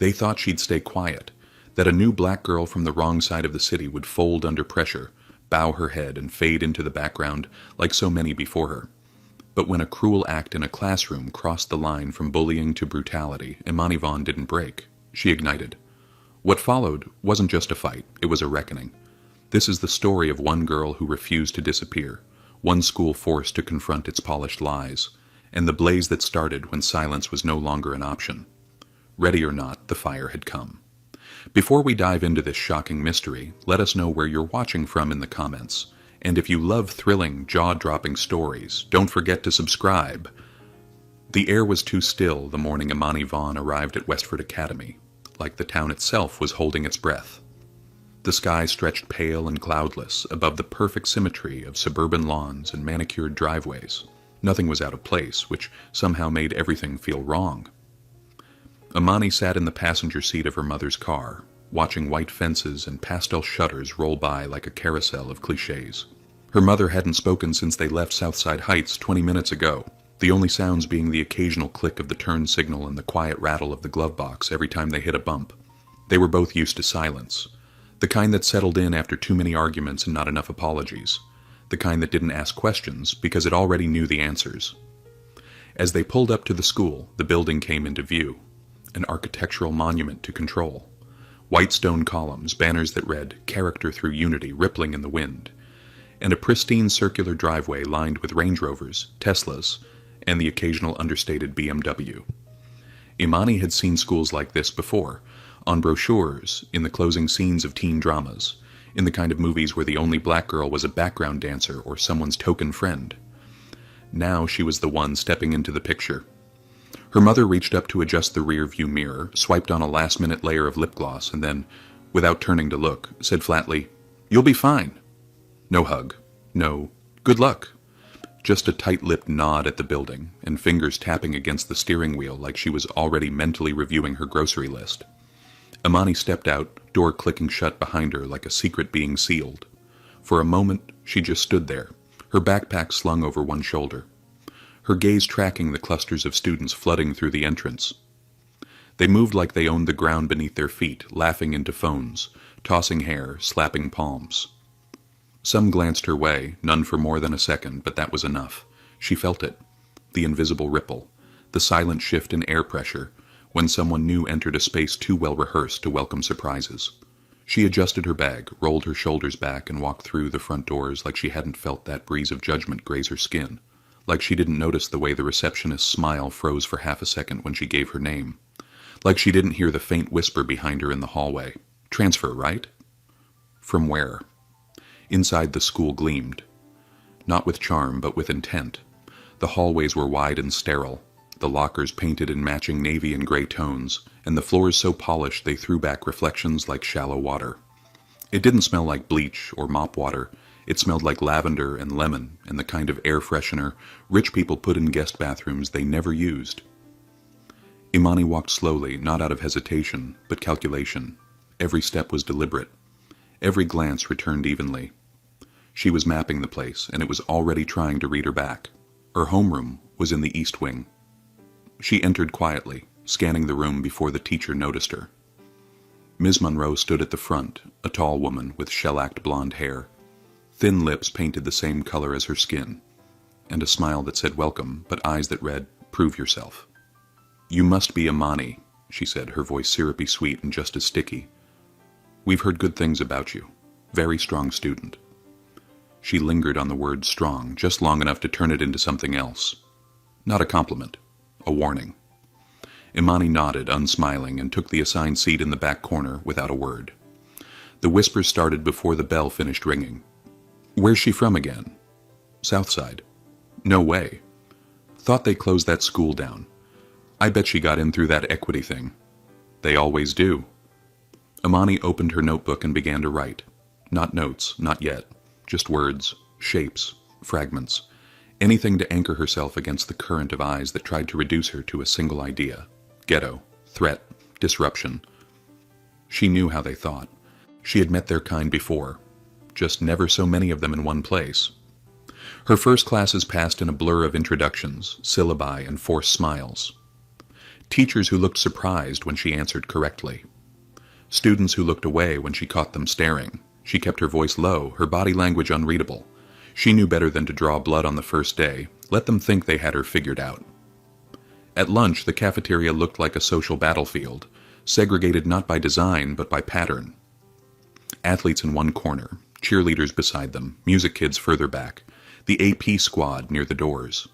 They thought she'd stay quiet, that a new black girl from the wrong side of the city would fold under pressure, bow her head, and fade into the background like so many before her. But when a cruel act in a classroom crossed the line from bullying to brutality, Imani Vaughn didn't break. She ignited. What followed wasn't just a fight, it was a reckoning. This is the story of one girl who refused to disappear, one school forced to confront its polished lies, and the blaze that started when silence was no longer an option. Ready or not, the fire had come. Before we dive into this shocking mystery, let us know where you're watching from in the comments. And if you love thrilling, jaw-dropping stories, don't forget to subscribe. The air was too still the morning Imani Vaughn arrived at Westford Academy, like the town itself was holding its breath. The sky stretched pale and cloudless above the perfect symmetry of suburban lawns and manicured driveways. Nothing was out of place, which somehow made everything feel wrong. Imani sat in the passenger seat of her mother's car, watching white fences and pastel shutters roll by like a carousel of cliches. Her mother hadn't spoken since they left Southside Heights 20 minutes ago, the only sounds being the occasional click of the turn signal and the quiet rattle of the glove box every time they hit a bump. They were both used to silence, the kind that settled in after too many arguments and not enough apologies, the kind that didn't ask questions because it already knew the answers. As they pulled up to the school, the building came into view, an architectural monument to control. White stone columns, banners that read, "Character through Unity," rippling in the wind, and a pristine circular driveway lined with Range Rovers, Teslas, and the occasional understated BMW. Imani had seen schools like this before, on brochures, in the closing scenes of teen dramas, in the kind of movies where the only black girl was a background dancer or someone's token friend. Now she was the one stepping into the picture. Her mother reached up to adjust the rear-view mirror, swiped on a last-minute layer of lip gloss, and then, without turning to look, said flatly, "You'll be fine." No hug. No, "Good luck." Just a tight-lipped nod at the building, and fingers tapping against the steering wheel like she was already mentally reviewing her grocery list. Imani stepped out, door clicking shut behind her like a secret being sealed. For a moment, she just stood there, her backpack slung over one shoulder, her gaze tracking the clusters of students flooding through the entrance. They moved like they owned the ground beneath their feet, laughing into phones, tossing hair, slapping palms. Some glanced her way, none for more than a second, but that was enough. She felt it, the invisible ripple, the silent shift in air pressure, when someone new entered a space too well rehearsed to welcome surprises. She adjusted her bag, rolled her shoulders back, and walked through the front doors like she hadn't felt that breeze of judgment graze her skin, like she didn't notice the way the receptionist's smile froze for half a second when she gave her name, like she didn't hear the faint whisper behind her in the hallway. "Transfer, right?" From where? Inside the school gleamed. Not with charm, but with intent. The hallways were wide and sterile, the lockers painted in matching navy and gray tones, and the floors so polished they threw back reflections like shallow water. It didn't smell like bleach or mop water. It smelled like lavender and lemon and the kind of air freshener rich people put in guest bathrooms they never used. Imani walked slowly, not out of hesitation, but calculation. Every step was deliberate. Every glance returned evenly. She was mapping the place, and it was already trying to read her back. Her homeroom was in the east wing. She entered quietly, scanning the room before the teacher noticed her. Ms. Monroe stood at the front, a tall woman with shellacked blonde hair. Thin lips painted the same color as her skin, and a smile that said welcome, but eyes that read, "Prove yourself." "You must be Imani," she said, her voice syrupy sweet and just as sticky. "We've heard good things about you. Very strong student." She lingered on the word strong, just long enough to turn it into something else. Not a compliment, a warning. Imani nodded, unsmiling, and took the assigned seat in the back corner without a word. The whispers started before the bell finished ringing. "Where's she from again?" "Southside." "No way. Thought they closed that school down. I bet she got in through that equity thing." "They always do." Imani opened her notebook and began to write. Not notes, not yet. Just words, shapes, fragments. Anything to anchor herself against the current of eyes that tried to reduce her to a single idea. Ghetto, threat, disruption. She knew how they thought. She had met their kind before. Just never so many of them in one place. Her first classes passed in a blur of introductions, syllabi, and forced smiles. Teachers who looked surprised when she answered correctly. Students who looked away when she caught them staring. She kept her voice low, her body language unreadable. She knew better than to draw blood on the first day. Let them think they had her figured out. At lunch, the cafeteria looked like a social battlefield, segregated not by design but by pattern. Athletes in one corner, cheerleaders beside them, music kids further back, the AP squad near the doors.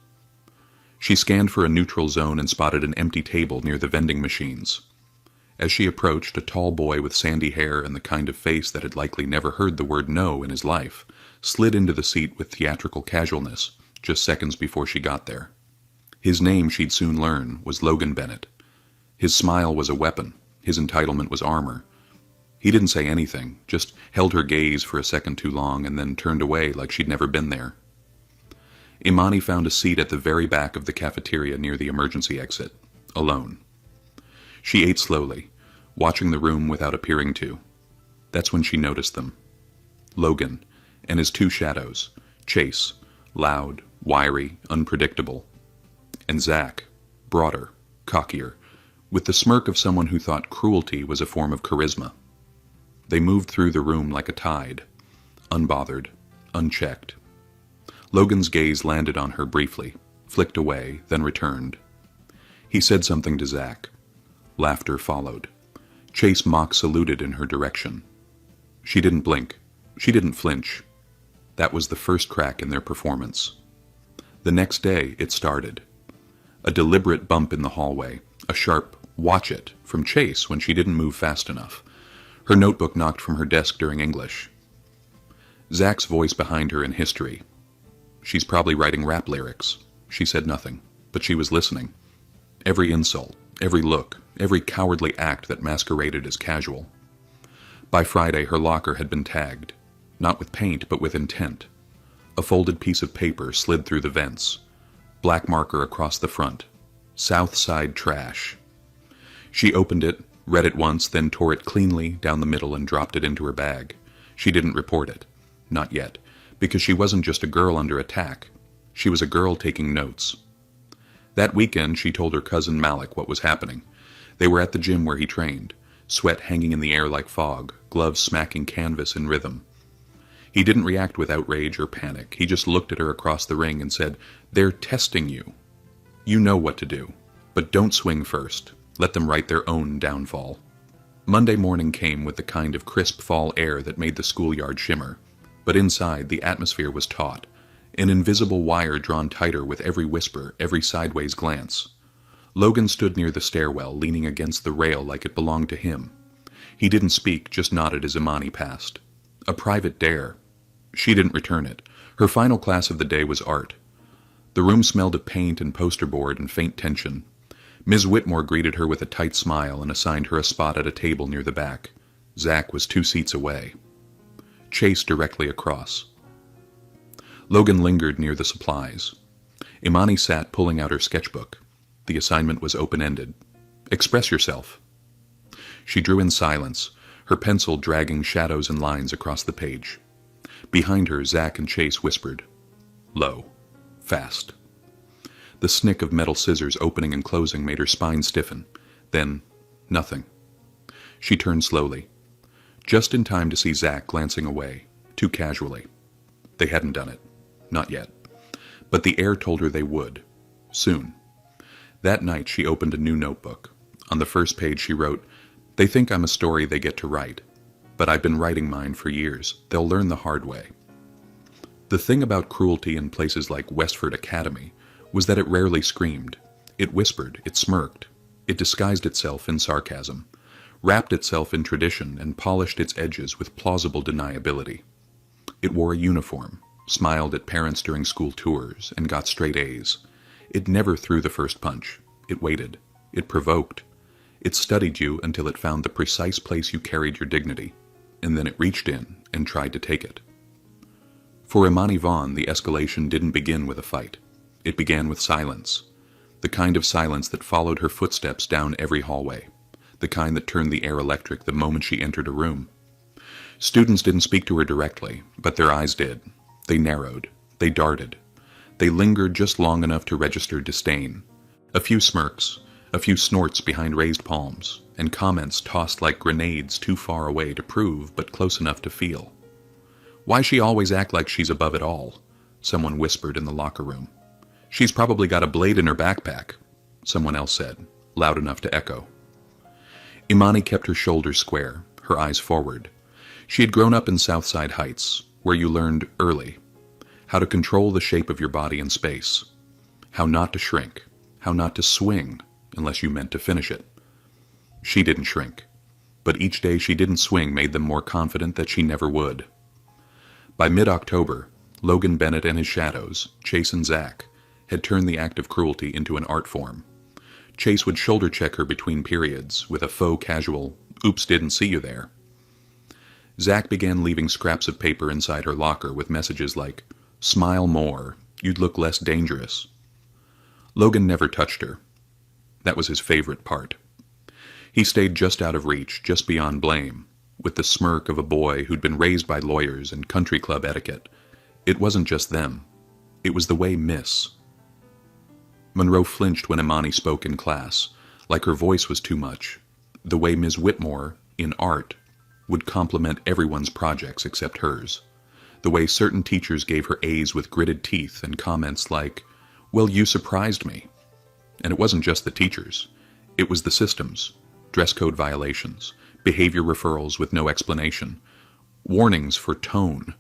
She scanned for a neutral zone and spotted an empty table near the vending machines. As she approached, a tall boy with sandy hair and the kind of face that had likely never heard the word no in his life slid into the seat with theatrical casualness just seconds before she got there. His name, she'd soon learn, was Logan Bennett. His smile was a weapon. His entitlement was armor. He didn't say anything, just held her gaze for a second too long and then turned away like she'd never been there. Imani found a seat at the very back of the cafeteria near the emergency exit, alone. She ate slowly, watching the room without appearing to. That's when she noticed them. Logan, and his two shadows, Chase, loud, wiry, unpredictable, and Zach, broader, cockier, with the smirk of someone who thought cruelty was a form of charisma. They moved through the room like a tide, unbothered, unchecked. Logan's gaze landed on her briefly, flicked away, then returned. He said something to Zach. Laughter followed. Chase mock saluted in her direction. She didn't blink. She didn't flinch. That was the first crack in their performance. The next day, it started. A deliberate bump in the hallway, a sharp "watch it" from Chase when she didn't move fast enough. Her notebook knocked from her desk during English. Zach's voice behind her in history. She's probably writing rap lyrics. She said nothing, but she was listening. Every insult, every look, every cowardly act that masqueraded as casual. By Friday, her locker had been tagged, not with paint, but with intent. A folded piece of paper slid through the vents. Black marker across the front. South Side Trash. She opened it, read it once, then tore it cleanly down the middle and dropped it into her bag. She didn't report it. Not yet. Because she wasn't just a girl under attack. She was a girl taking notes. That weekend, she told her cousin Malik what was happening. They were at the gym where he trained, sweat hanging in the air like fog, gloves smacking canvas in rhythm. He didn't react with outrage or panic. He just looked at her across the ring and said, "They're testing you. You know what to do, but don't swing first. Let them write their own downfall." Monday morning came with the kind of crisp fall air that made the schoolyard shimmer. But inside, the atmosphere was taut, an invisible wire drawn tighter with every whisper, every sideways glance. Logan stood near the stairwell, leaning against the rail like it belonged to him. He didn't speak, just nodded as Imani passed. A private dare. She didn't return it. Her final class of the day was art. The room smelled of paint and poster board and faint tension. Ms. Whitmore greeted her with a tight smile and assigned her a spot at a table near the back. Zach was 2 seats away. Chase directly across. Logan lingered near the supplies. Imani sat pulling out her sketchbook. The assignment was open-ended. Express yourself. She drew in silence, her pencil dragging shadows and lines across the page. Behind her, Zach and Chase whispered. Low. Fast. The snick of metal scissors opening and closing made her spine stiffen. Then, nothing. She turned slowly. Just in time to see Zach glancing away, too casually. They hadn't done it. Not yet. But the air told her they would. Soon. That night she opened a new notebook. On the first page she wrote, "They think I'm a story they get to write. But I've been writing mine for years. They'll learn the hard way." The thing about cruelty in places like Westford Academy was that it rarely screamed. It whispered, it smirked. It disguised itself in sarcasm, wrapped itself in tradition, and polished its edges with plausible deniability. It wore a uniform, smiled at parents during school tours, and got straight A's. It never threw the first punch. It waited. It provoked. It studied you until it found the precise place you carried your dignity, and then it reached in and tried to take it. For Imani Vaughn, the escalation didn't begin with a fight. It began with silence, the kind of silence that followed her footsteps down every hallway, the kind that turned the air electric the moment she entered a room. Students didn't speak to her directly, but their eyes did. They narrowed. They darted. They lingered just long enough to register disdain. A few smirks, A few snorts behind raised palms, and comments tossed like grenades too far away to prove but close enough to feel. "Why she always act like she's above it all?" someone whispered in the locker room. "She's probably got a blade in her backpack," someone else said, loud enough to echo. Imani kept her shoulders square, her eyes forward. She had grown up in Southside Heights, where you learned early how to control the shape of your body in space, how not to shrink, how not to swing unless you meant to finish it. She didn't shrink, but each day she didn't swing made them more confident that she never would. By mid-October, Logan Bennett and his shadows, Chase and Zach, had turned the act of cruelty into an art form. Chase would shoulder check her between periods with a faux casual, "Oops, didn't see you there." Zach began leaving scraps of paper inside her locker with messages like, "Smile more, you'd look less dangerous." Logan never touched her. That was his favorite part. He stayed just out of reach, just beyond blame, with the smirk of a boy who'd been raised by lawyers and country club etiquette. It wasn't just them. It was the way Miss. Monroe flinched when Imani spoke in class, like her voice was too much. The way Ms. Whitmore, in art, would compliment everyone's projects except hers. The way certain teachers gave her A's with gritted teeth and comments like, "Well, you surprised me." And it wasn't just the teachers. It was the systems, dress code violations, behavior referrals with no explanation, warnings for tone.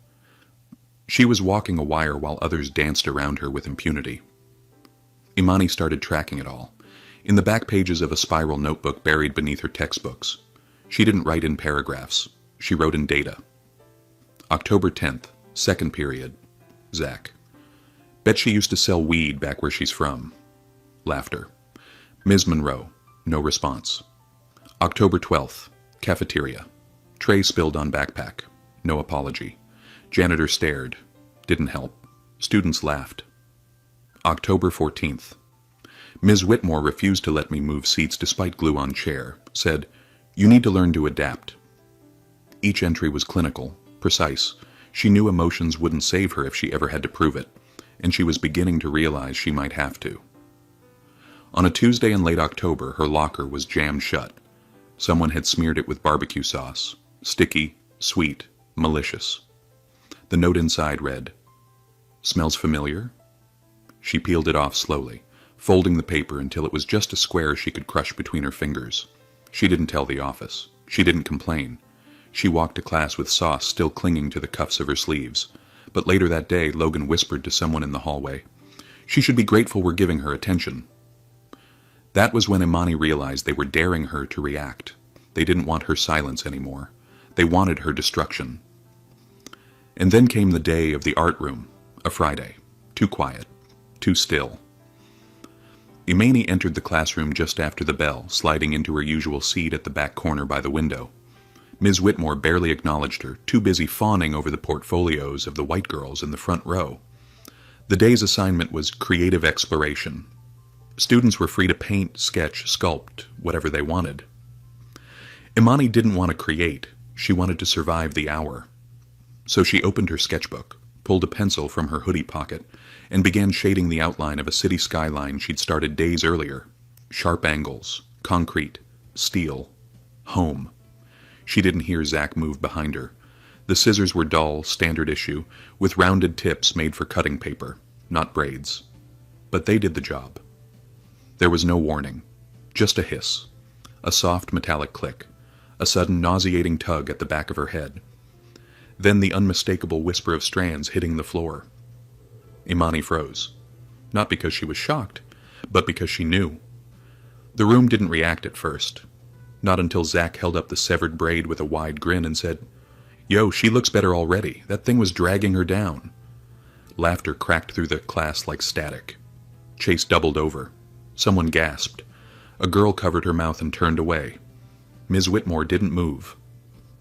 She was walking a wire while others danced around her with impunity. Imani started tracking it all, in the back pages of a spiral notebook buried beneath her textbooks. She didn't write in paragraphs. She wrote in data. October 10th, second period. Zach. Bet she used to sell weed back where she's from. Laughter. Ms. Monroe. No response. October 12th, cafeteria. Tray spilled on backpack. No apology. Janitor stared. Didn't help. Students laughed. October 14th. Ms. Whitmore refused to let me move seats despite glue on chair. Said, "You need to learn to adapt." Each entry was clinical, precise. She knew emotions wouldn't save her if she ever had to prove it, and she was beginning to realize she might have to. On a Tuesday in late October, her locker was jammed shut. Someone had smeared it with barbecue sauce. Sticky, sweet, malicious. The note inside read, "Smells familiar?" She peeled it off slowly, folding the paper until it was just a square she could crush between her fingers. She didn't tell the office. She didn't complain. She walked to class with sauce still clinging to the cuffs of her sleeves. But later that day, Logan whispered to someone in the hallway, "She should be grateful we're giving her attention." That was when Imani realized they were daring her to react. They didn't want her silence anymore. They wanted her destruction. And then came the day of the art room, a Friday. Too quiet. Too still. Imani entered the classroom just after the bell, sliding into her usual seat at the back corner by the window. Ms. Whitmore barely acknowledged her, too busy fawning over the portfolios of the white girls in the front row. The day's assignment was creative exploration. Students were free to paint, sketch, sculpt, whatever they wanted. Imani didn't want to create. She wanted to survive the hour. So she opened her sketchbook, pulled a pencil from her hoodie pocket, and began shading the outline of a city skyline she'd started days earlier. Sharp angles, concrete, steel, home. She didn't hear Zach move behind her. The scissors were dull, standard issue, with rounded tips made for cutting paper, not braids. But they did the job. There was no warning, just a hiss, a soft metallic click, a sudden nauseating tug at the back of her head. Then the unmistakable whisper of strands hitting the floor. Imani froze. Not because she was shocked, but because she knew. The room didn't react at first. Not until Zach held up the severed braid with a wide grin and said, "Yo, she looks better already. That thing was dragging her down." Laughter cracked through the class like static. Chase doubled over. Someone gasped. A girl covered her mouth and turned away. Ms. Whitmore didn't move.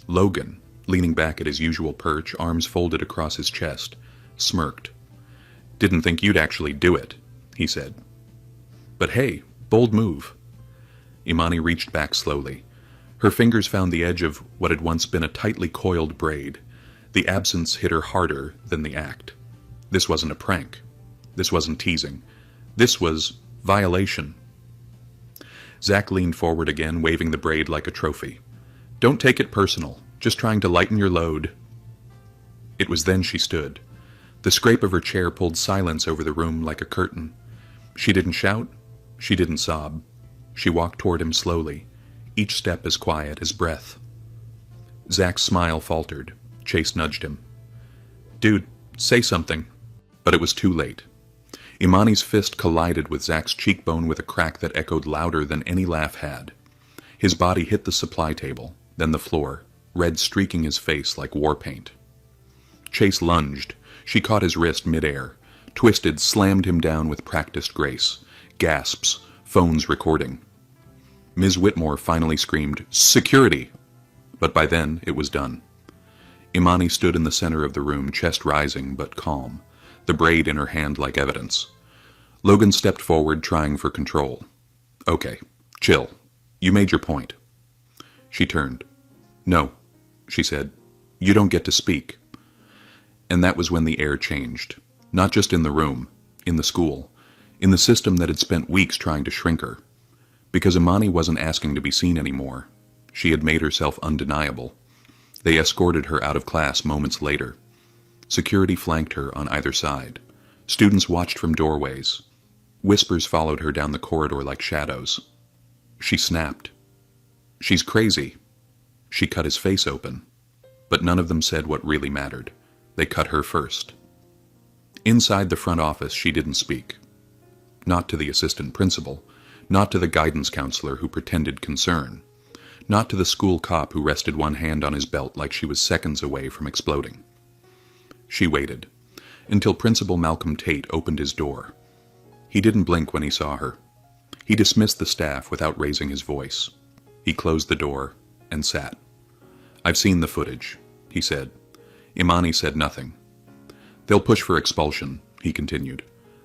Logan, leaning back at his usual perch, arms folded across his chest, smirked. "Didn't think you'd actually do it," he said. "But hey, bold move." Imani reached back slowly. Her fingers found the edge of what had once been a tightly coiled braid. The absence hit her harder than the act. This wasn't a prank. This wasn't teasing. This was violation. Zach leaned forward again, waving the braid like a trophy. "Don't take it personal. Just trying to lighten your load." It was then she stood. The scrape of her chair pulled silence over the room like a curtain. She didn't shout. She didn't sob. She walked toward him slowly, each step as quiet as breath. Zach's smile faltered. Chase nudged him. "Dude, say something." But it was too late. Imani's fist collided with Zach's cheekbone with a crack that echoed louder than any laugh had. His body hit the supply table, then the floor, red streaking his face like war paint. Chase lunged. She caught his wrist midair, twisted, slammed him down with practiced grace. Gasps, phones recording. Ms. Whitmore finally screamed, "Security!" But by then, it was done. Imani stood in the center of the room, chest rising but calm, the braid in her hand like evidence. Logan stepped forward, trying for control. "Okay, chill. You made your point." She turned. "No," she said. "You don't get to speak." And that was when the air changed. Not just in the room, in the school, in the system that had spent weeks trying to shrink her. Because Imani wasn't asking to be seen anymore. She had made herself undeniable. They escorted her out of class moments later. Security flanked her on either side. Students watched from doorways. Whispers followed her down the corridor like shadows. She snapped. "She's crazy." She cut his face open. But none of them said what really mattered. They cut her first. Inside the front office, she didn't speak. Not to the assistant principal. Not to the guidance counselor who pretended concern. Not to the school cop who rested one hand on his belt like she was seconds away from exploding. She waited, until Principal Malcolm Tate opened his door. He didn't blink when he saw her. He dismissed the staff without raising his voice. He closed the door and sat. "I've seen the footage," he said. Imani said nothing. "They'll push for expulsion," he continued.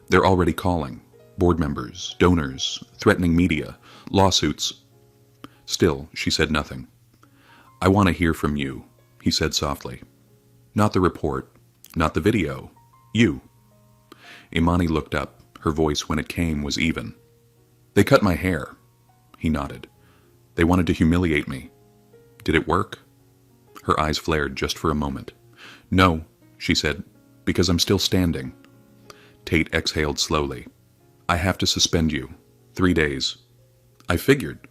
"They're already calling. Board members, donors, threatening media, lawsuits." Still, she said nothing. "I want to hear from you," he said softly. "Not the report, not the video. You." Imani looked up. Her voice, when it came, was even. "They cut my hair." He nodded. "They wanted to humiliate me. Did it work?" Her eyes flared just for a moment. "No," she said, "because I'm still standing." Tate exhaled slowly. "I have to suspend you. 3 days." "I figured.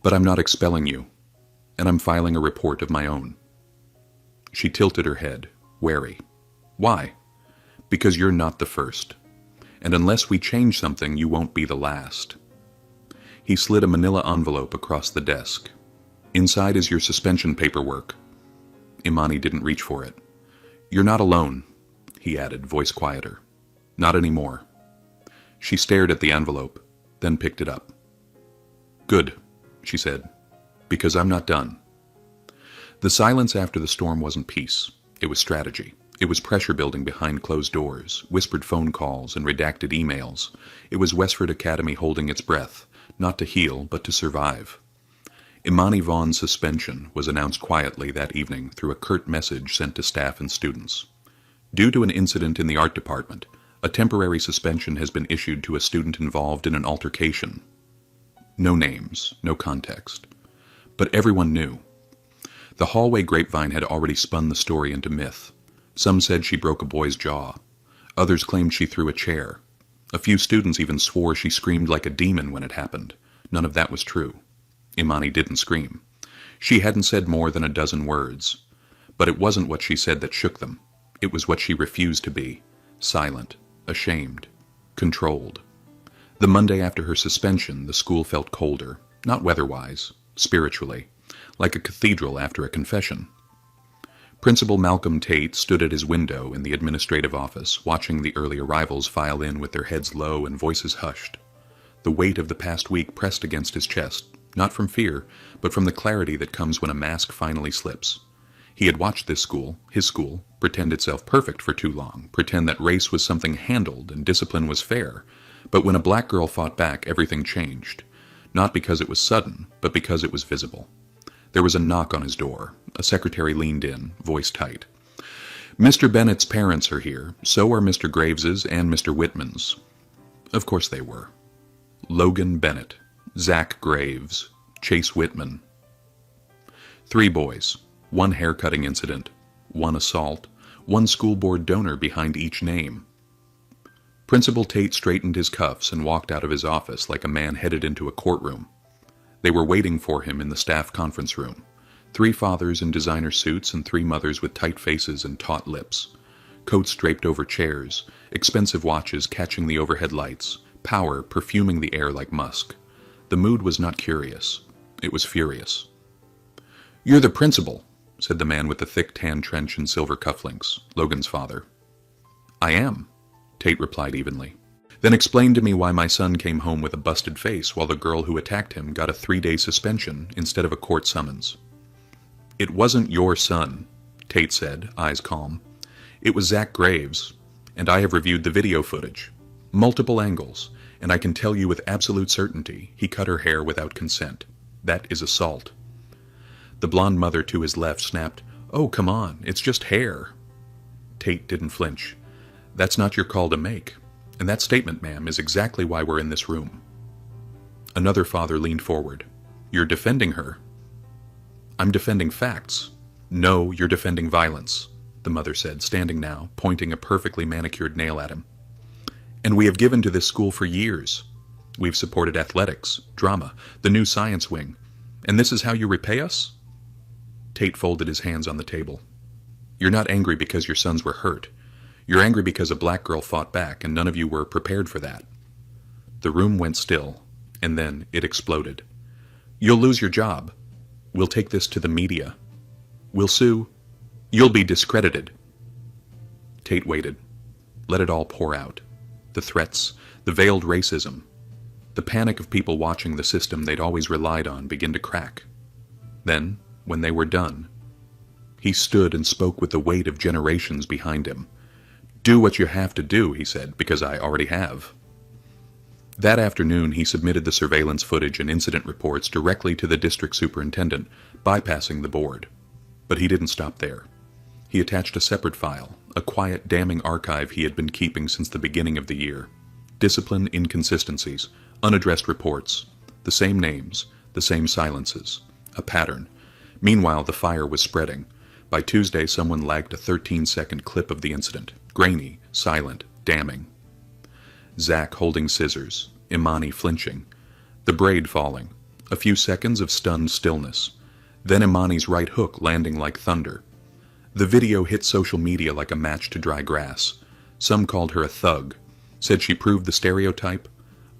But I'm not expelling you. And I'm filing a report of my own." She tilted her head, wary. "Why?" "Because you're not the first. And unless we change something, you won't be the last." He slid a manila envelope across the desk. "Inside is your suspension paperwork." Imani didn't reach for it. "You're not alone," he added, voice quieter. "Not anymore." She stared at the envelope, then picked it up. "Good," she said, "because I'm not done." The silence after the storm wasn't peace. It was strategy. It was pressure building behind closed doors, whispered phone calls, and redacted emails. It was Westford Academy holding its breath, not to heal, but to survive. Imani Vaughn's suspension was announced quietly that evening through a curt message sent to staff and students. Due to an incident in the art department, a temporary suspension has been issued to a student involved in an altercation. No names, no context. But everyone knew. The hallway grapevine had already spun the story into myth. Some said she broke a boy's jaw. Others claimed she threw a chair. A few students even swore she screamed like a demon when it happened. None of that was true. Imani didn't scream. She hadn't said more than a dozen words. But it wasn't what she said that shook them. It was what she refused to be. Silent, ashamed, controlled. The Monday after her suspension, the school felt colder, not weather-wise, spiritually, like a cathedral after a confession. Principal Malcolm Tate stood at his window in the administrative office, watching the early arrivals file in with their heads low and voices hushed. The weight of the past week pressed against his chest, not from fear, but from the clarity that comes when a mask finally slips. He had watched this school, his school, pretend itself perfect for too long, pretend that race was something handled and discipline was fair. But when a black girl fought back, everything changed. Not because it was sudden, but because it was visible. There was a knock on his door. A secretary leaned in, voice tight. "Mr. Bennett's parents are here. So are Mr. Graves's and Mr. Whitman's." Of course they were. Logan Bennett. Zach Graves, Chase Whitman. 3 boys, 1 haircutting incident, 1 assault, 1 school board donor behind each name. Principal Tate straightened his cuffs and walked out of his office like a man headed into a courtroom. They were waiting for him in the staff conference room. 3 fathers in designer suits and 3 mothers with tight faces and taut lips. Coats draped over chairs, expensive watches catching the overhead lights, power perfuming the air like musk. The mood was not curious. It was furious. "You're the principal," said the man with the thick tan trench and silver cufflinks, Logan's father. "I am," Tate replied evenly. "Then explain to me why my son came home with a busted face while the girl who attacked him got a 3-day suspension instead of a court summons." "It wasn't your son," Tate said, eyes calm. "It was Zach Graves, and I have reviewed the video footage. Multiple angles, and I can tell you with absolute certainty he cut her hair without consent. That is assault." The blonde mother to his left snapped, "Oh, come on, it's just hair." Tate didn't flinch. "That's not your call to make. And that statement, ma'am, is exactly why we're in this room." Another father leaned forward. "You're defending her." "I'm defending facts." "No, you're defending violence," the mother said, standing now, pointing a perfectly manicured nail at him. "And we have given to this school for years. We've supported athletics, drama, the new science wing. And this is how you repay us?" Tate folded his hands on the table. "You're not angry because your sons were hurt. You're angry because a black girl fought back and none of you were prepared for that." The room went still, and then it exploded. "You'll lose your job. We'll take this to the media. We'll sue. You'll be discredited." Tate waited. Let it all pour out. The threats, the veiled racism, the panic of people watching the system they'd always relied on begin to crack. Then, when they were done, he stood and spoke with the weight of generations behind him. "Do what you have to do," he said, "because I already have." That afternoon, he submitted the surveillance footage and incident reports directly to the district superintendent, bypassing the board. But he didn't stop there. He attached a separate file, a quiet, damning archive he had been keeping since the beginning of the year. Discipline inconsistencies, unaddressed reports, the same names, the same silences, a pattern. Meanwhile, the fire was spreading. By Tuesday, someone lagged a 13-second clip of the incident, grainy, silent, damning. Zach holding scissors, Imani flinching, the braid falling, a few seconds of stunned stillness, then Imani's right hook landing like thunder. The video hit social media like a match to dry grass. Some called her a thug, said she proved the stereotype.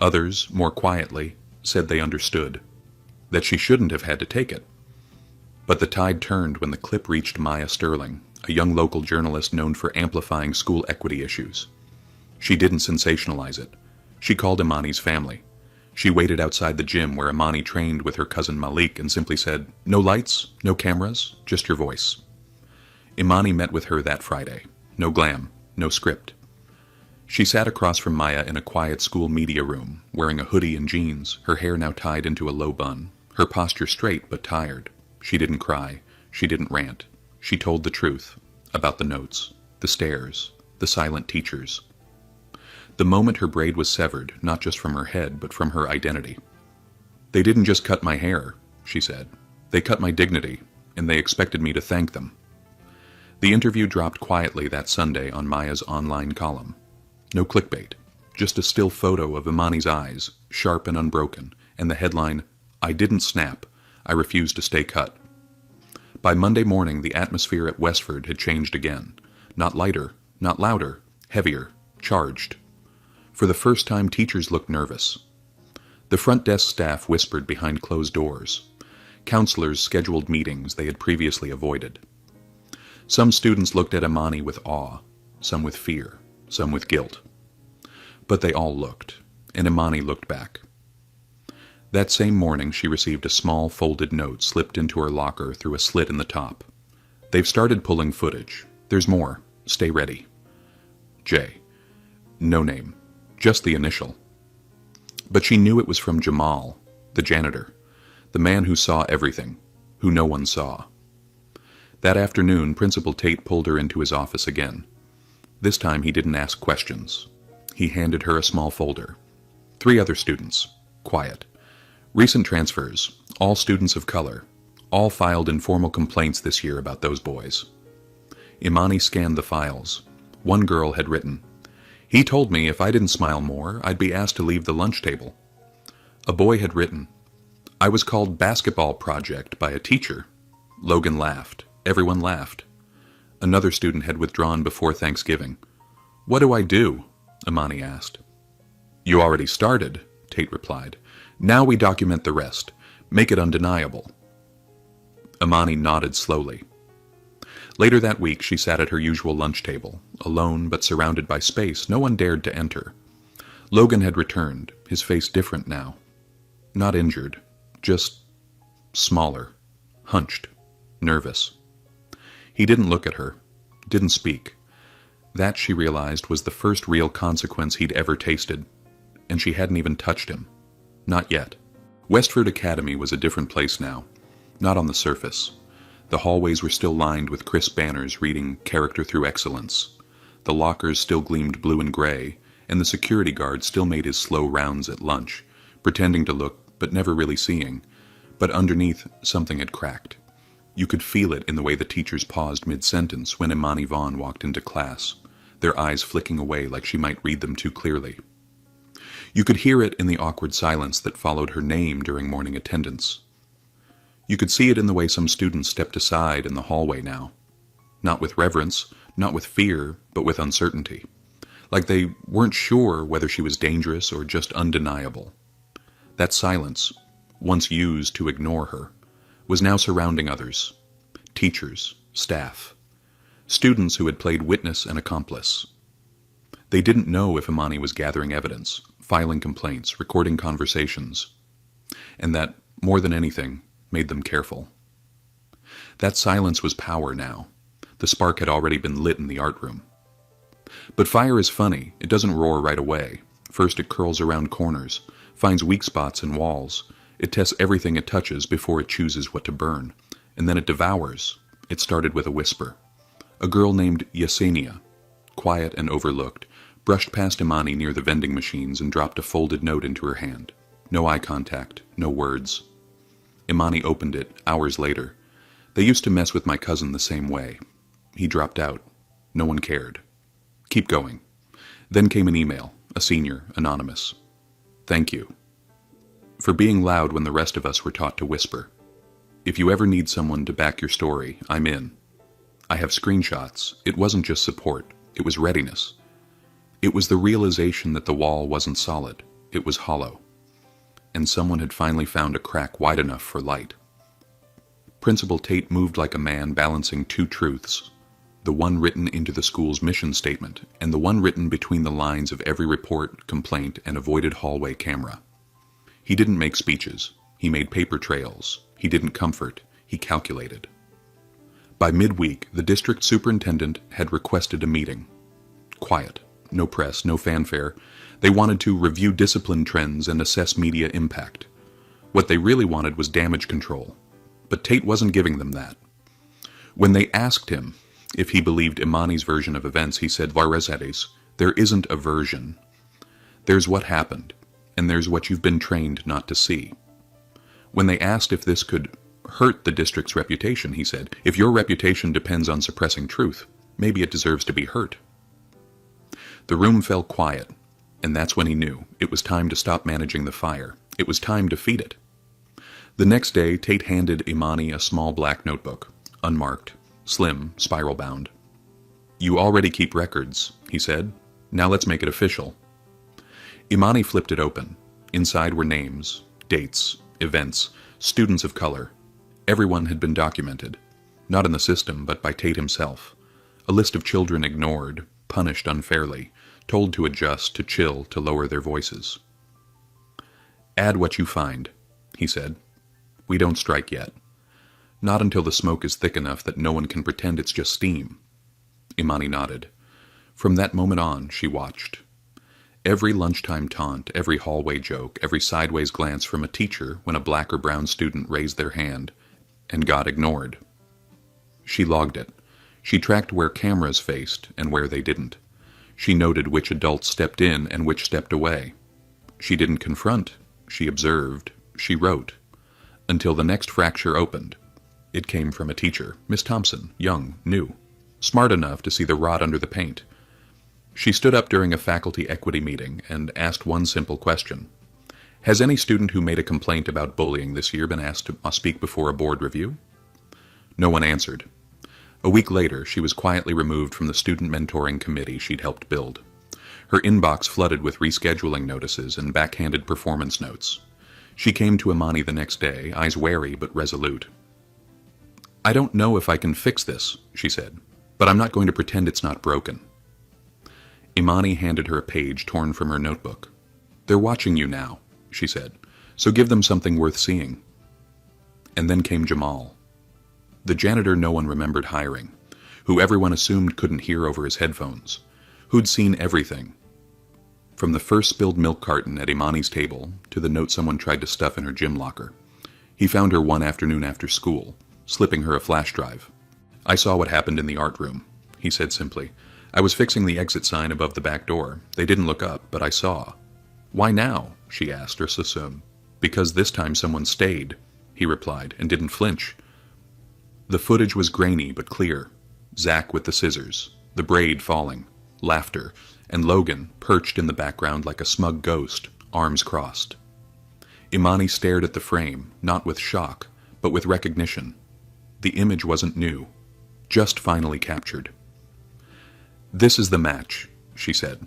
Others, more quietly, said they understood, that she shouldn't have had to take it. But the tide turned when the clip reached Maya Sterling, a young local journalist known for amplifying school equity issues. She didn't sensationalize it. She called Imani's family. She waited outside the gym where Imani trained with her cousin Malik and simply said, "No lights, no cameras, just your voice." Imani met with her that Friday. No glam, no script. She sat across from Maya in a quiet school media room, wearing a hoodie and jeans, her hair now tied into a low bun, her posture straight but tired. She didn't cry. She didn't rant. She told the truth about the notes, the stares, the silent teachers. The moment her braid was severed, not just from her head, but from her identity. "They didn't just cut my hair," she said. "They cut my dignity, and they expected me to thank them." The interview dropped quietly that Sunday on Maya's online column. No clickbait, just a still photo of Imani's eyes, sharp and unbroken, and the headline, "I didn't snap. I refused to stay cut." By Monday morning, the atmosphere at Westford had changed again. Not lighter, not louder, heavier, charged. For the first time, teachers looked nervous. The front desk staff whispered behind closed doors. Counselors scheduled meetings they had previously avoided. Some students looked at Imani with awe, some with fear, some with guilt. But they all looked, and Imani looked back. That same morning, she received a small folded note slipped into her locker through a slit in the top. "They've started pulling footage. There's more. Stay ready. J." No name. Just the initial. But she knew it was from Jamal, the janitor, the man who saw everything, who no one saw. That afternoon, Principal Tate pulled her into his office again. This time he didn't ask questions. He handed her a small folder. 3 other students, quiet. Recent transfers, all students of color, all filed informal complaints this year about those boys. Imani scanned the files. One girl had written, "He told me if I didn't smile more, I'd be asked to leave the lunch table." A boy had written, "I was called basketball project by a teacher." Logan laughed. Everyone laughed. Another student had withdrawn before Thanksgiving. "What do I do?" Imani asked. "You already started," Tate replied. "Now we document the rest. Make it undeniable." Imani nodded slowly. Later that week, she sat at her usual lunch table, alone but surrounded by space no one dared to enter. Logan had returned, his face different now. Not injured, just smaller, hunched, nervous. He didn't look at her, didn't speak. That, she realized, was the first real consequence he'd ever tasted, and she hadn't even touched him. Not yet. Westford Academy was a different place now, not on the surface. The hallways were still lined with crisp banners reading "Character Through Excellence." The lockers still gleamed blue and gray, and the security guard still made his slow rounds at lunch, pretending to look but never really seeing. But underneath, something had cracked. You could feel it in the way the teachers paused mid-sentence when Imani Vaughn walked into class, their eyes flicking away like she might read them too clearly. You could hear it in the awkward silence that followed her name during morning attendance. You could see it in the way some students stepped aside in the hallway now. Not with reverence, not with fear, but with uncertainty. Like they weren't sure whether she was dangerous or just undeniable. That silence, once used to ignore her, was now surrounding others. Teachers, staff, students who had played witness and accomplice. They didn't know if Imani was gathering evidence, filing complaints, recording conversations. And that, more than anything, made them careful. That silence was power now. The spark had already been lit in the art room. But fire is funny. It doesn't roar right away. First it curls around corners, finds weak spots in walls. It tests everything it touches before it chooses what to burn. And then it devours. It started with a whisper. A girl named Yesenia, quiet and overlooked, brushed past Imani near the vending machines and dropped a folded note into her hand. No eye contact, no words. Imani opened it hours later. "They used to mess with my cousin the same way. He dropped out. No one cared. Keep going." Then came an email, a senior, anonymous. "Thank you for being loud when the rest of us were taught to whisper. If you ever need someone to back your story, I'm in. I have screenshots. It wasn't just support. It was readiness. It was the realization that the wall wasn't solid. It was hollow. And someone had finally found a crack wide enough for light." Principal Tate moved like a man balancing two truths, the one written into the school's mission statement and the one written between the lines of every report, complaint, and avoided hallway camera. He didn't make speeches. He made paper trails. He didn't comfort. He calculated. By midweek, the district superintendent had requested a meeting. Quiet. No press, no fanfare. They wanted to review discipline trends and assess media impact. What they really wanted was damage control. But Tate wasn't giving them that. When they asked him if he believed Imani's version of events, he said, "Varezades, there isn't a version. There's what happened, and there's what you've been trained not to see." When they asked if this could hurt the district's reputation, he said, "If your reputation depends on suppressing truth, maybe it deserves to be hurt." The room fell quiet, and that's when he knew it was time to stop managing the fire. It was time to feed it. The next day, Tate handed Imani a small black notebook, unmarked, slim, spiral-bound. "You already keep records," he said. "Now let's make it official." Imani flipped it open. Inside were names, dates, events, students of color. Everyone had been documented, not in the system, but by Tate himself. A list of children ignored, punished unfairly, told to adjust, to chill, to lower their voices. "Add what you find," he said. "We don't strike yet. Not until the smoke is thick enough that no one can pretend it's just steam." Imani nodded. From that moment on, she watched. Every lunchtime taunt, every hallway joke, every sideways glance from a teacher when a black or brown student raised their hand and got ignored. She logged it. She tracked where cameras faced and where they didn't. She noted which adults stepped in and which stepped away. She didn't confront. She observed. She wrote, until the next fracture opened. It came from a teacher, Miss Thompson, young, new, smart enough to see the rot under the paint. She stood up during a faculty equity meeting and asked one simple question. Has any student who made a complaint about bullying this year been asked to speak before a board review? No one answered. A week later, she was quietly removed from the student mentoring committee she'd helped build. Her inbox flooded with rescheduling notices and backhanded performance notes. She came to Imani the next day, eyes wary but resolute. I don't know if I can fix this, she said, but I'm not going to pretend it's not broken. Imani handed her a page torn from her notebook. They're watching you now, she said, so give them something worth seeing. And then came Jamal. The janitor no one remembered hiring, who everyone assumed couldn't hear over his headphones, who'd seen everything. From the first spilled milk carton at Imani's table to the note someone tried to stuff in her gym locker. He found her one afternoon after school, slipping her a flash drive. I saw what happened in the art room, he said simply. I was fixing the exit sign above the back door. They didn't look up, but I saw. Why now? She asked her Sassoon. Because this time someone stayed, he replied, and didn't flinch. The footage was grainy but clear. Zach with the scissors, the braid falling, laughter, and Logan perched in the background like a smug ghost, arms crossed. Imani stared at the frame, not with shock, but with recognition. The image wasn't new, just finally captured. This is the match, she said.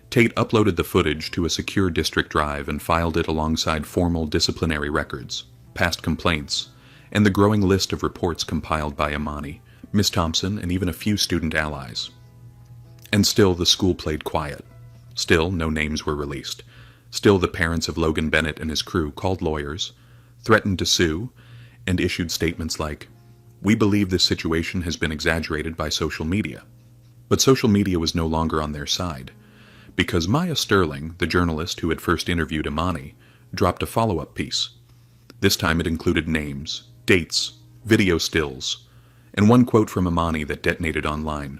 Tate uploaded the footage to a secure district drive and filed it alongside formal disciplinary records, past complaints, and the growing list of reports compiled by Imani, Miss Thompson, and even a few student allies. And still the school played quiet. Still no names were released. Still the parents of Logan Bennett and his crew called lawyers, threatened to sue, and issued statements like, "We believe this situation has been exaggerated by social media." But social media was no longer on their side, because Maya Sterling, the journalist who had first interviewed Imani, dropped a follow-up piece. This time it included names, dates, video stills, and one quote from Imani that detonated online.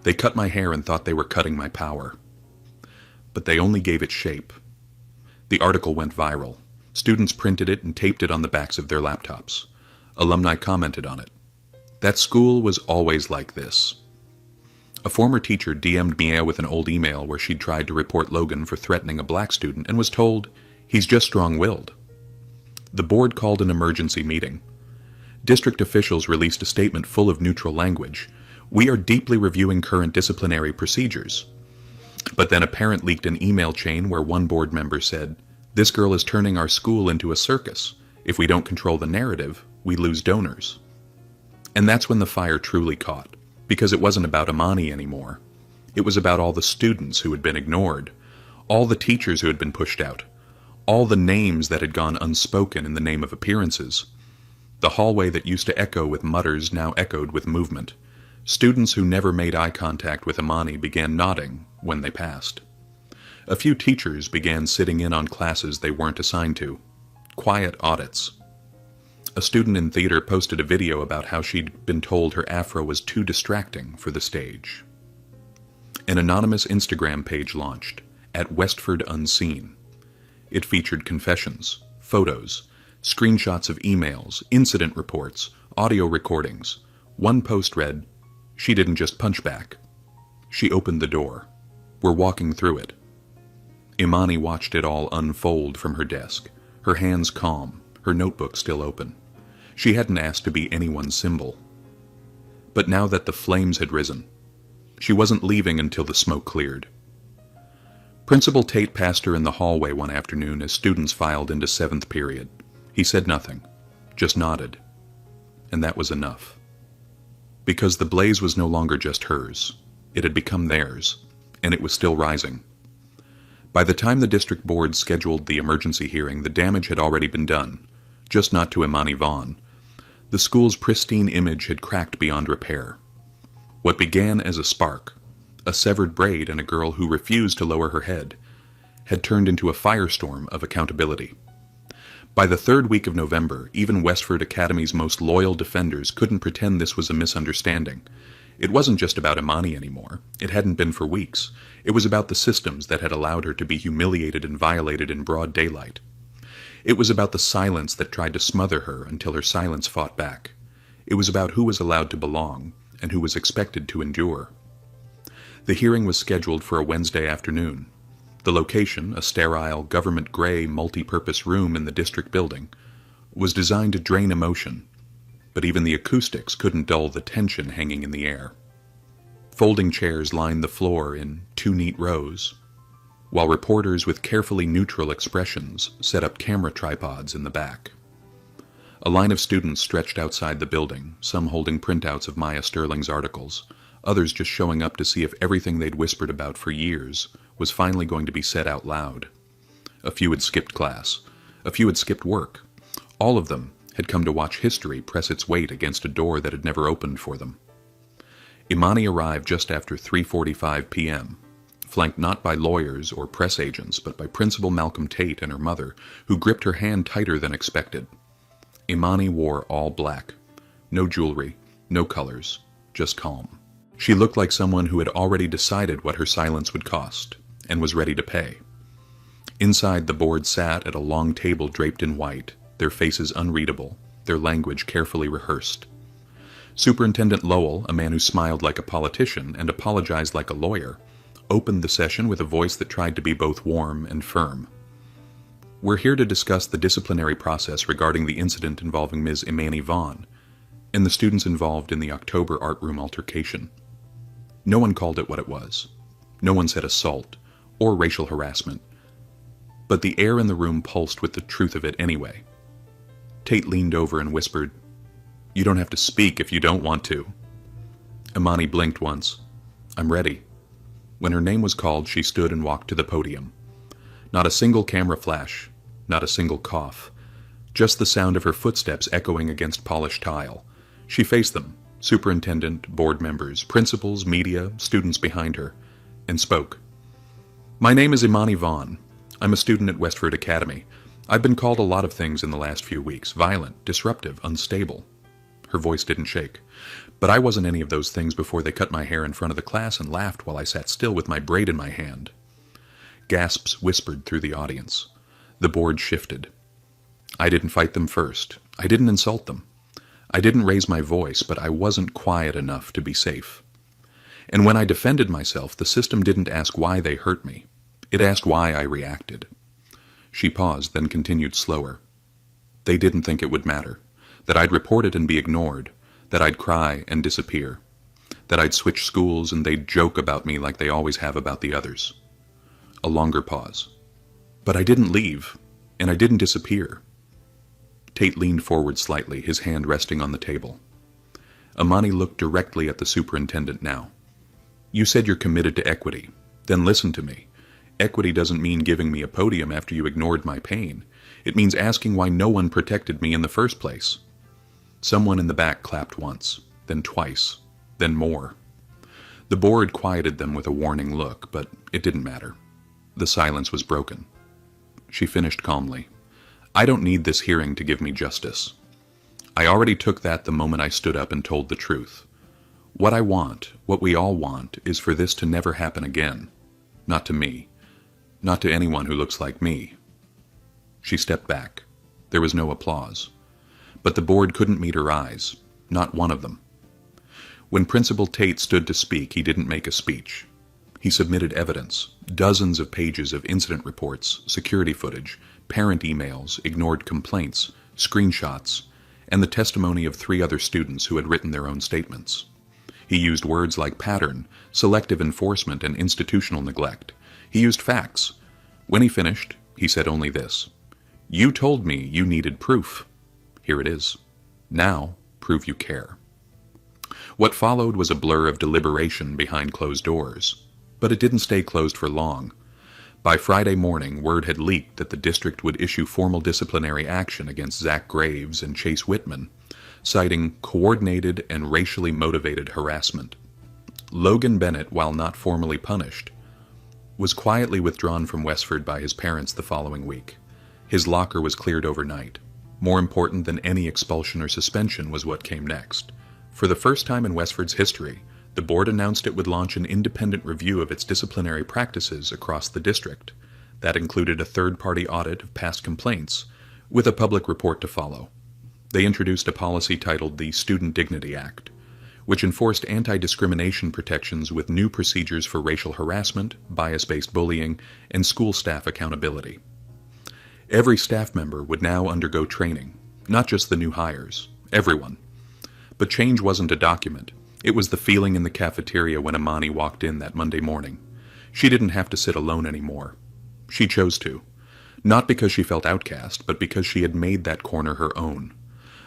They cut my hair and thought they were cutting my power. But they only gave it shape. The article went viral. Students printed it and taped it on the backs of their laptops. Alumni commented on it. That school was always like this. A former teacher DM'd Mia with an old email where she'd tried to report Logan for threatening a black student and was told, "He's just strong-willed." The board called an emergency meeting. District officials released a statement full of neutral language. "We are deeply reviewing current disciplinary procedures." But then a parent leaked an email chain where one board member said, "This girl is turning our school into a circus. If we don't control the narrative, we lose donors." And that's when the fire truly caught, because it wasn't about Imani anymore. It was about all the students who had been ignored, all the teachers who had been pushed out, all the names that had gone unspoken in the name of appearances. The hallway that used to echo with mutters now echoed with movement. Students who never made eye contact with Imani began nodding when they passed. A few teachers began sitting in on classes they weren't assigned to. Quiet audits. A student in theater posted a video about how she'd been told her afro was too distracting for the stage. An anonymous Instagram page launched, at Westford Unseen. It featured confessions, photos, screenshots of emails, incident reports, audio recordings. One post read, "She didn't just punch back. She opened the door. We're walking through it." Imani watched it all unfold from her desk, her hands calm, her notebook still open. She hadn't asked to be anyone's symbol. But now that the flames had risen, she wasn't leaving until the smoke cleared. Principal Tate passed her in the hallway one afternoon as students filed into 7th period. He said nothing, just nodded. And that was enough. Because the blaze was no longer just hers. It had become theirs, and it was still rising. By the time the district board scheduled the emergency hearing, the damage had already been done, just not to Imani Vaughn. The school's pristine image had cracked beyond repair. What began as a spark, a severed braid and a girl who refused to lower her head, had turned into a firestorm of accountability. By the 3rd week of November, even Westford Academy's most loyal defenders couldn't pretend this was a misunderstanding. It wasn't just about Imani anymore. It hadn't been for weeks. It was about the systems that had allowed her to be humiliated and violated in broad daylight. It was about the silence that tried to smother her until her silence fought back. It was about who was allowed to belong and who was expected to endure. The hearing was scheduled for a Wednesday afternoon. The location, a sterile, government-gray, multi-purpose room in the district building, was designed to drain emotion, but even the acoustics couldn't dull the tension hanging in the air. Folding chairs lined the floor in 2 neat rows, while reporters with carefully neutral expressions set up camera tripods in the back. A line of students stretched outside the building, some holding printouts of Maya Sterling's articles, others just showing up to see if everything they'd whispered about for years was finally going to be said out loud. A few had skipped class. A few had skipped work. All of them had come to watch history press its weight against a door that had never opened for them. Imani arrived just after 3:45 p.m., flanked not by lawyers or press agents, but by Principal Malcolm Tate and her mother, who gripped her hand tighter than expected. Imani wore all black. No jewelry, no colors, just calm. She looked like someone who had already decided what her silence would cost, and was ready to pay. Inside, the board sat at a long table draped in white, their faces unreadable, their language carefully rehearsed. Superintendent Lowell, a man who smiled like a politician and apologized like a lawyer, opened the session with a voice that tried to be both warm and firm. We're here to discuss the disciplinary process regarding the incident involving Ms. Imani Vaughn and the students involved in the October art room altercation. No one called it what it was. No one said assault or racial harassment, but the air in the room pulsed with the truth of it anyway. Tate leaned over and whispered, "You don't have to speak if you don't want to." Imani blinked once. "I'm ready." When her name was called, she stood and walked to the podium. Not a single camera flash, not a single cough, just the sound of her footsteps echoing against polished tile. She faced them, superintendent, board members, principals, media, students behind her, and spoke. "My name is Imani Vaughn. I'm a student at Westford Academy. I've been called a lot of things in the last few weeks: violent, disruptive, unstable." Her voice didn't shake. "But I wasn't any of those things before they cut my hair in front of the class and laughed while I sat still with my braid in my hand." Gasps whispered through the audience. The board shifted. I didn't fight them first. I didn't insult them. I didn't raise my voice, but I wasn't quiet enough to be safe. And when I defended myself, the system didn't ask why they hurt me. It asked why I reacted. She paused, then continued slower. They didn't think it would matter, that I'd report it and be ignored, that I'd cry and disappear, that I'd switch schools and they'd joke about me like they always have about the others. A longer pause. But I didn't leave, and I didn't disappear. Tate leaned forward slightly, his hand resting on the table. Imani looked directly at the superintendent now. "You said you're committed to equity. Then listen to me. Equity doesn't mean giving me a podium after you ignored my pain. It means asking why no one protected me in the first place." Someone in the back clapped once, then twice, then more. The board quieted them with a warning look, but it didn't matter. The silence was broken. She finished calmly. "I don't need this hearing to give me justice. I already took that the moment I stood up and told the truth. What I want, what we all want, is for this to never happen again. Not to me. Not to anyone who looks like me." She stepped back. There was no applause. But the board couldn't meet her eyes. Not one of them. When Principal Tate stood to speak, he didn't make a speech. He submitted evidence, dozens of pages of incident reports, security footage, parent emails, ignored complaints, screenshots, and the testimony of 3 other students who had written their own statements. He used words like pattern, selective enforcement, and institutional neglect. He used facts. When he finished, he said only this: "You told me you needed proof. Here it is. Now, prove you care." What followed was a blur of deliberation behind closed doors. But it didn't stay closed for long. By Friday morning, word had leaked that the district would issue formal disciplinary action against Zach Graves and Chase Whitman, citing coordinated and racially motivated harassment. Logan Bennett, while not formally punished, was quietly withdrawn from Westford by his parents the following week. His locker was cleared overnight. More important than any expulsion or suspension was what came next. For the first time in Westford's history, the board announced it would launch an independent review of its disciplinary practices across the district. That included a third-party audit of past complaints, with a public report to follow. They introduced a policy titled the Student Dignity Act, which enforced anti-discrimination protections with new procedures for racial harassment, bias-based bullying, and school staff accountability. Every staff member would now undergo training, not just the new hires, everyone. But change wasn't a document. It was the feeling in the cafeteria when Imani walked in that Monday morning. She didn't have to sit alone anymore. She chose to. Not because she felt outcast, but because she had made that corner her own.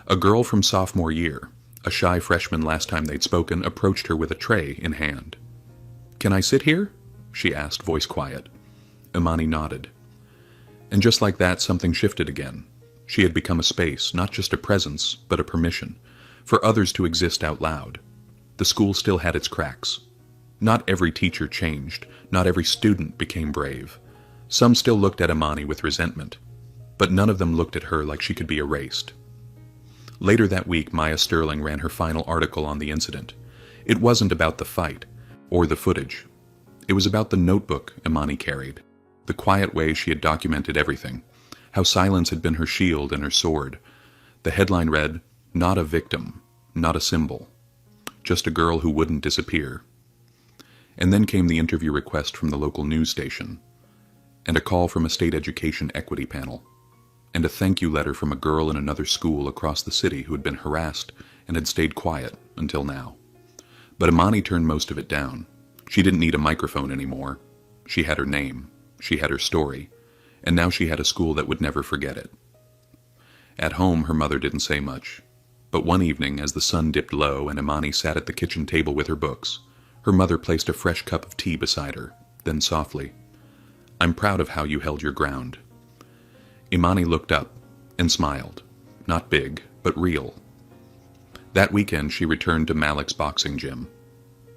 A girl from sophomore year, a shy freshman last time they'd spoken, approached her with a tray in hand. "Can I sit here?" she asked, voice quiet. Imani nodded. And just like that, something shifted again. She had become a space, not just a presence, but a permission, for others to exist out loud. The school still had its cracks. Not every teacher changed, not every student became brave. Some still looked at Imani with resentment, but none of them looked at her like she could be erased. Later that week, Maya Sterling ran her final article on the incident. It wasn't about the fight, or the footage. It was about the notebook Imani carried, the quiet way she had documented everything, how silence had been her shield and her sword. The headline read, "Not a victim, not a symbol, just a girl who wouldn't disappear." And then came the interview request from the local news station, and a call from a state education equity panel, and a thank you letter from a girl in another school across the city who had been harassed and had stayed quiet until now. But Imani turned most of it down. She didn't need a microphone anymore. She had her name. She had her story. And now she had a school that would never forget it. At home, her mother didn't say much. But one evening, as the sun dipped low and Imani sat at the kitchen table with her books, her mother placed a fresh cup of tea beside her, then softly, "I'm proud of how you held your ground." Imani looked up and smiled. Not big, but real. That weekend she returned to Malik's boxing gym.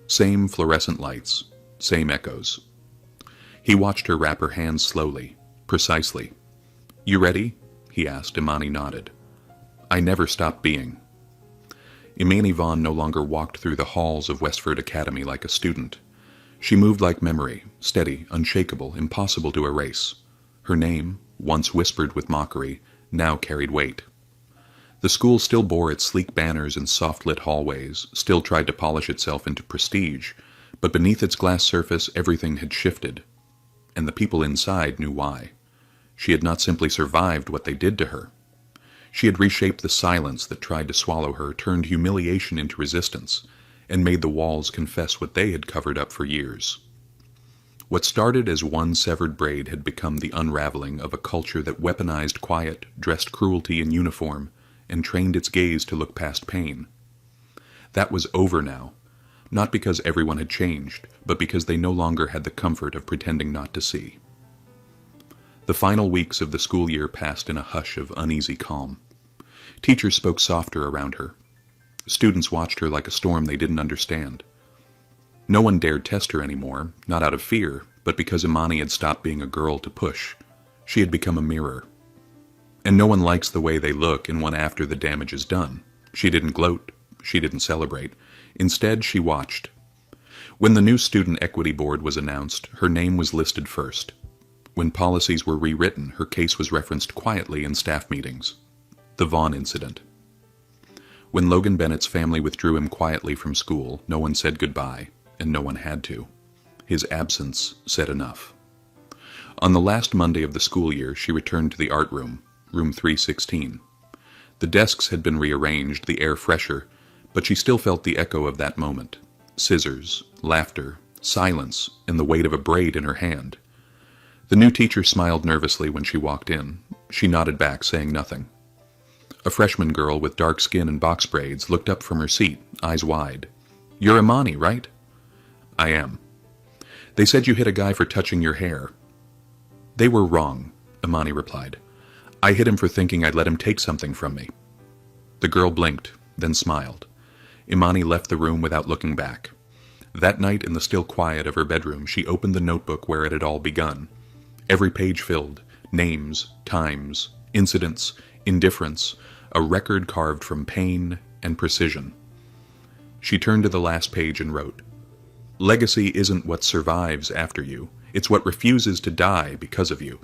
Same fluorescent lights, same echoes. He watched her wrap her hands slowly, precisely. "You ready?" he asked. Imani nodded. "I never stopped being." Imani Vaughn no longer walked through the halls of Westford Academy like a student. She moved like memory, steady, unshakable, impossible to erase. Her name, once whispered with mockery, now carried weight. The school still bore its sleek banners and soft-lit hallways, still tried to polish itself into prestige, but beneath its glass surface everything had shifted, and the people inside knew why. She had not simply survived what they did to her. She had reshaped the silence that tried to swallow her, turned humiliation into resistance, and made the walls confess what they had covered up for years. What started as one severed braid had become the unraveling of a culture that weaponized quiet, dressed cruelty in uniform, and trained its gaze to look past pain. That was over now, not because everyone had changed, but because they no longer had the comfort of pretending not to see. The final weeks of the school year passed in a hush of uneasy calm. Teachers spoke softer around her. Students watched her like a storm they didn't understand. No one dared test her anymore, not out of fear, but because Imani had stopped being a girl to push. She had become a mirror. And no one likes the way they look in one after the damage is done. She didn't gloat. She didn't celebrate. Instead, she watched. When the new Student Equity Board was announced, her name was listed first. When policies were rewritten, her case was referenced quietly in staff meetings. The Vaughn incident. When Logan Bennett's family withdrew him quietly from school, no one said goodbye, and no one had to. His absence said enough. On the last Monday of the school year, she returned to the art room, room 316. The desks had been rearranged, the air fresher, but she still felt the echo of that moment. Scissors, laughter, silence, and the weight of a braid in her hand. The new teacher smiled nervously when she walked in. She nodded back, saying nothing. A freshman girl with dark skin and box braids looked up from her seat, eyes wide. "You're Imani, right?" "I am." "They said you hit a guy for touching your hair." "They were wrong," Imani replied. "I hit him for thinking I'd let him take something from me." The girl blinked, then smiled. Imani left the room without looking back. That night, in the still quiet of her bedroom, she opened the notebook where it had all begun. Every page filled, names, times, incidents, indifference, a record carved from pain and precision. She turned to the last page and wrote, "Legacy isn't what survives after you, it's what refuses to die because of you."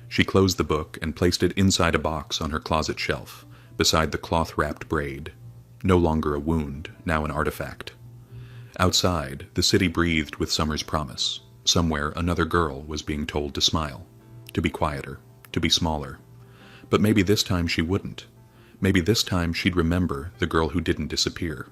She closed the book and placed it inside a box on her closet shelf, beside the cloth-wrapped braid. No longer a wound, now an artifact. Outside, the city breathed with summer's promise. Somewhere, another girl was being told to smile, to be quieter, to be smaller. But maybe this time she wouldn't. Maybe this time she'd remember the girl who didn't disappear.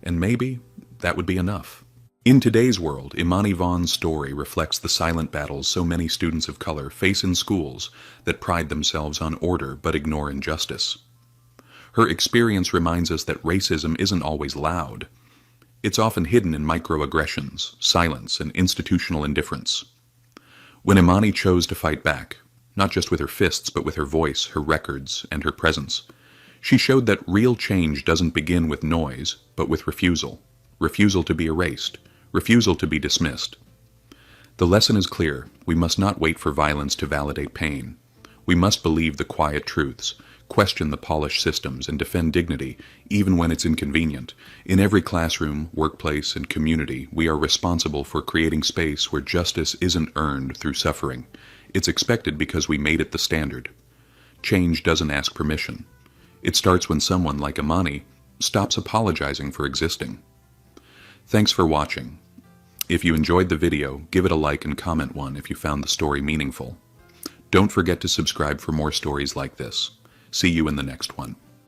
And maybe that would be enough. In today's world, Imani Vaughn's story reflects the silent battles so many students of color face in schools that pride themselves on order but ignore injustice. Her experience reminds us that racism isn't always loud. It's often hidden in microaggressions, silence, and institutional indifference. When Imani chose to fight back, not just with her fists but with her voice, her records, and her presence, she showed that real change doesn't begin with noise, but with refusal. Refusal to be erased. Refusal to be dismissed. The lesson is clear. We must not wait for violence to validate pain. We must believe the quiet truths, question the polished systems, and defend dignity, even when it's inconvenient. In every classroom, workplace, and community, we are responsible for creating space where justice isn't earned through suffering. It's expected because we made it the standard. Change doesn't ask permission. It starts when someone, like Imani, stops apologizing for existing. Thanks for watching. If you enjoyed the video, give it a like and comment one if you found the story meaningful. Don't forget to subscribe for more stories like this. See you in the next one.